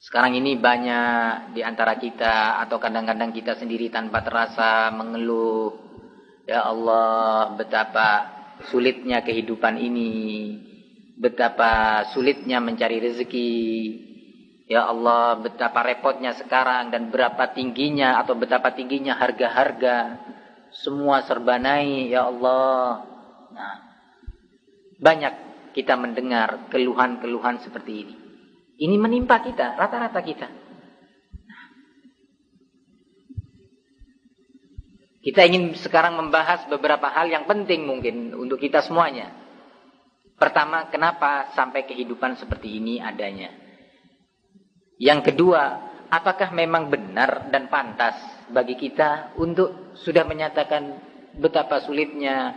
Sekarang ini banyak di antara kita atau kadang-kadang kita sendiri tanpa terasa mengeluh, ya Allah, betapa sulitnya kehidupan ini, betapa sulitnya mencari rezeki. Ya Allah, betapa repotnya sekarang dan berapa tingginya atau betapa tingginya harga-harga. Semua serba naik, ya Allah. Nah, banyak kita mendengar keluhan-keluhan seperti ini. Ini menimpa kita, rata-rata kita. Kita ingin sekarang membahas beberapa hal yang penting mungkin untuk kita semuanya. Pertama, kenapa sampai kehidupan seperti ini adanya? Yang kedua, apakah memang benar dan pantas bagi kita untuk sudah menyatakan betapa sulitnya,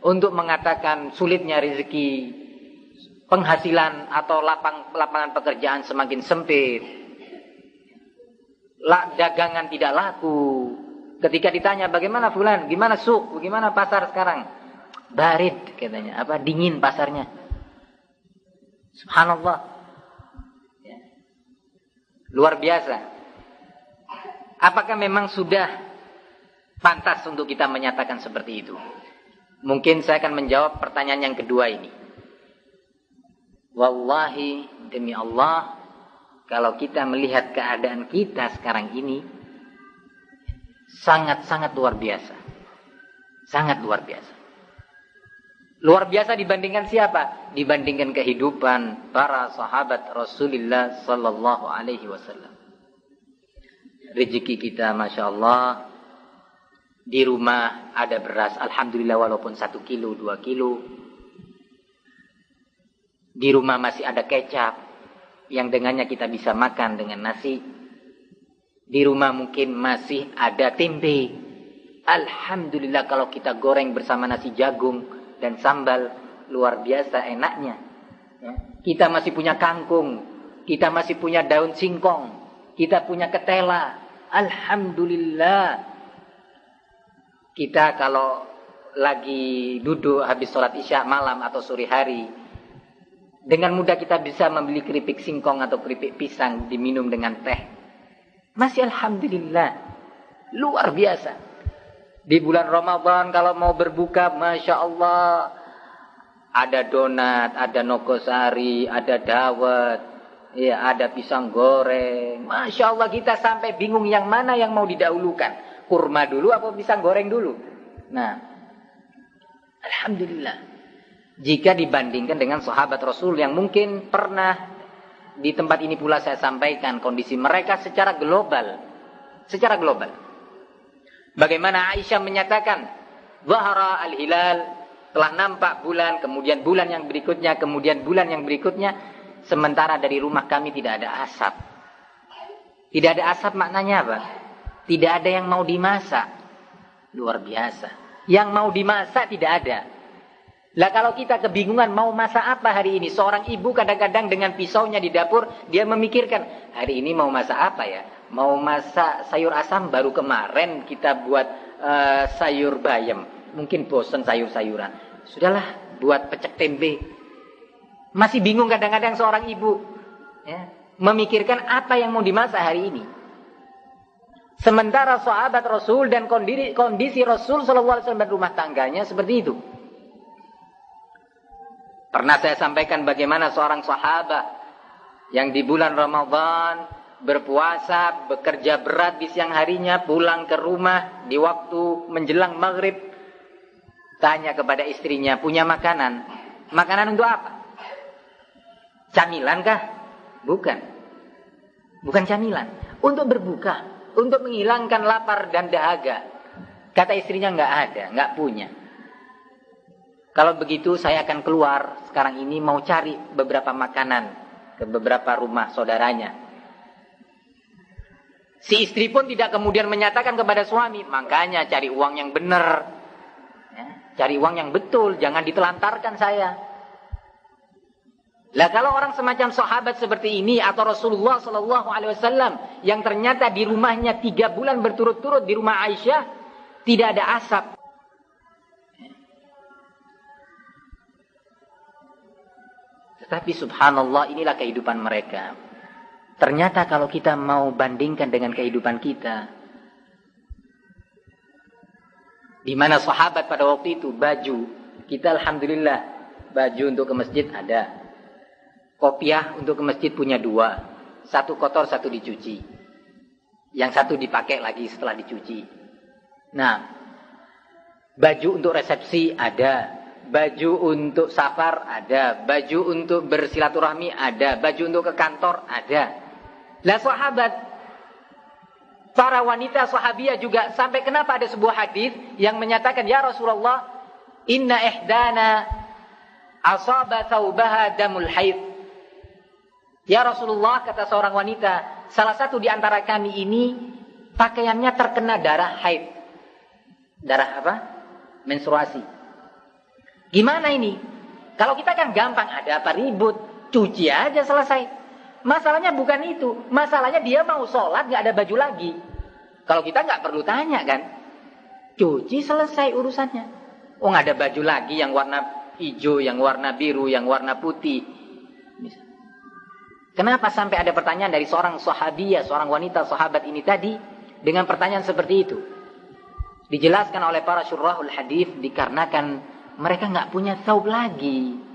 untuk mengatakan sulitnya rezeki, penghasilan atau lapangan pekerjaan semakin sempit, dagangan tidak laku. Ketika ditanya bagaimana fulan, gimana suk, bagaimana pasar sekarang? Barid katanya, dingin pasarnya. Subhanallah. Ya. Luar biasa. Apakah memang sudah pantas untuk kita menyatakan seperti itu? Mungkin saya akan menjawab pertanyaan yang kedua ini. Wallahi, demi Allah, kalau kita melihat keadaan kita sekarang ini, sangat-sangat luar biasa. Sangat luar biasa. Luar biasa dibandingkan siapa? Dibandingkan kehidupan para sahabat Rasulullah sallallahu alaihi wasallam. Rezeki kita, Masya Allah, di rumah ada beras, Alhamdulillah, walaupun 1 kilo, 2 kilo. Di rumah masih ada kecap yang dengannya kita bisa makan dengan nasi. Di rumah mungkin masih ada tempe. Alhamdulillah kalau kita goreng bersama nasi jagung dan sambal, luar biasa enaknya. Ya. Kita masih punya kangkung, kita masih punya daun singkong, kita punya ketela. Alhamdulillah. Kita kalau lagi duduk habis sholat isya malam atau sore hari, dengan mudah kita bisa membeli keripik singkong atau keripik pisang diminum dengan teh. Masih alhamdulillah. Luar biasa. Di bulan Ramadan kalau mau berbuka, Masya Allah, ada donat, ada nogosari, ada dawet, ya, ada pisang goreng. Masya Allah, kita sampai bingung yang mana yang mau didahulukan. Kurma dulu atau pisang goreng dulu. Nah, alhamdulillah. Jika dibandingkan dengan sahabat Rasul yang mungkin pernah di tempat ini pula saya sampaikan kondisi mereka secara global. Secara global. Bagaimana Aisyah menyatakan, Zahara al-hilal, telah nampak bulan, kemudian bulan yang berikutnya, kemudian bulan yang berikutnya, sementara dari rumah kami tidak ada asap. Tidak ada asap maknanya apa? Tidak ada yang mau dimasak. Luar biasa. Yang mau dimasak tidak ada. Lah kalau kita kebingungan mau masak apa hari ini, seorang ibu kadang-kadang dengan pisaunya di dapur, dia memikirkan, hari ini mau masak apa ya? Mau masak sayur asam, baru kemarin kita buat sayur bayam. Mungkin bosan sayur-sayuran. Sudahlah, buat pecek tempe. Masih bingung kadang-kadang seorang ibu, ya, memikirkan apa yang mau dimasak hari ini. Sementara sahabat Rasul dan kondisi Rasul SAW dan rumah tangganya seperti itu. Pernah saya sampaikan bagaimana seorang sahabat yang di bulan Ramadan berpuasa, bekerja berat di siang harinya, pulang ke rumah di waktu menjelang maghrib, tanya kepada istrinya, punya makanan? Makanan untuk apa? Camilan kah? Bukan. Bukan camilan. Untuk berbuka, untuk menghilangkan lapar dan dahaga. Kata istrinya, enggak ada, enggak punya. Kalau begitu saya akan keluar sekarang ini mau cari beberapa makanan ke beberapa rumah saudaranya. Si istri pun tidak kemudian menyatakan kepada suami, makanya cari uang yang benar, ya, cari uang yang betul, jangan ditelantarkan saya. Lah kalau orang semacam sahabat seperti ini atau Rasulullah SAW yang ternyata di rumahnya 3 bulan berturut-turut di rumah Aisyah tidak ada asap. Tapi subhanallah, inilah kehidupan mereka. Ternyata kalau kita mau bandingkan dengan kehidupan kita, di mana sahabat pada waktu itu baju, kita alhamdulillah baju untuk ke masjid ada. Kopiah untuk ke masjid punya 2. Satu kotor, satu dicuci. Yang satu dipakai lagi setelah dicuci. Nah, baju untuk resepsi ada. Baju untuk safar ada. Baju untuk bersilaturahmi ada. Baju untuk ke kantor ada. Lah sahabat, para wanita sahabiyah juga, sampai kenapa ada sebuah hadis yang menyatakan, ya Rasulullah, inna ihdana asaba thawbaha damul haid. Ya Rasulullah, kata seorang wanita, salah satu di antara kami ini pakaiannya terkena darah haid. Darah apa? Menstruasi. Gimana ini? Kalau kita kan gampang, ada apa ribut, cuci aja selesai. Masalahnya bukan itu. Masalahnya dia mau sholat gak ada baju lagi. Kalau kita gak perlu tanya kan. Cuci selesai urusannya. Oh gak ada baju lagi yang warna hijau, yang warna biru, yang warna putih. Kenapa sampai ada pertanyaan dari seorang sahabiyah, seorang wanita sahabat ini tadi, dengan pertanyaan seperti itu? Dijelaskan oleh para syurahul hadis, dikarenakan mereka gak punya thawb lagi.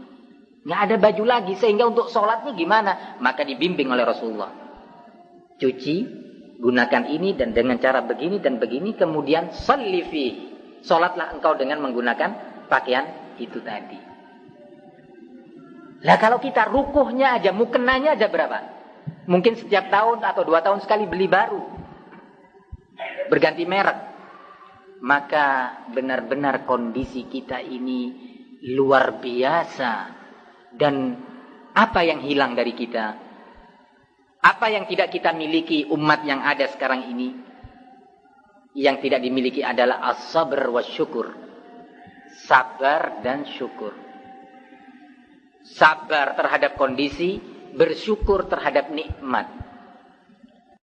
Nggak ada baju lagi, sehingga untuk sholatnya gimana? Maka dibimbing oleh Rasulullah. Cuci, gunakan ini dan dengan cara begini dan begini, kemudian sholli fihi. Sholatlah engkau dengan menggunakan pakaian itu tadi. Lah kalau kita rukuhnya aja, mukenanya aja berapa? Mungkin setiap tahun atau 2 tahun sekali beli baru. Berganti merek. Maka benar-benar kondisi kita ini luar biasa. Dan apa yang hilang dari kita? Apa yang tidak kita miliki umat yang ada sekarang ini? Yang tidak dimiliki adalah as-sabr wa syukur. Sabar dan syukur. Sabar terhadap kondisi, bersyukur terhadap nikmat.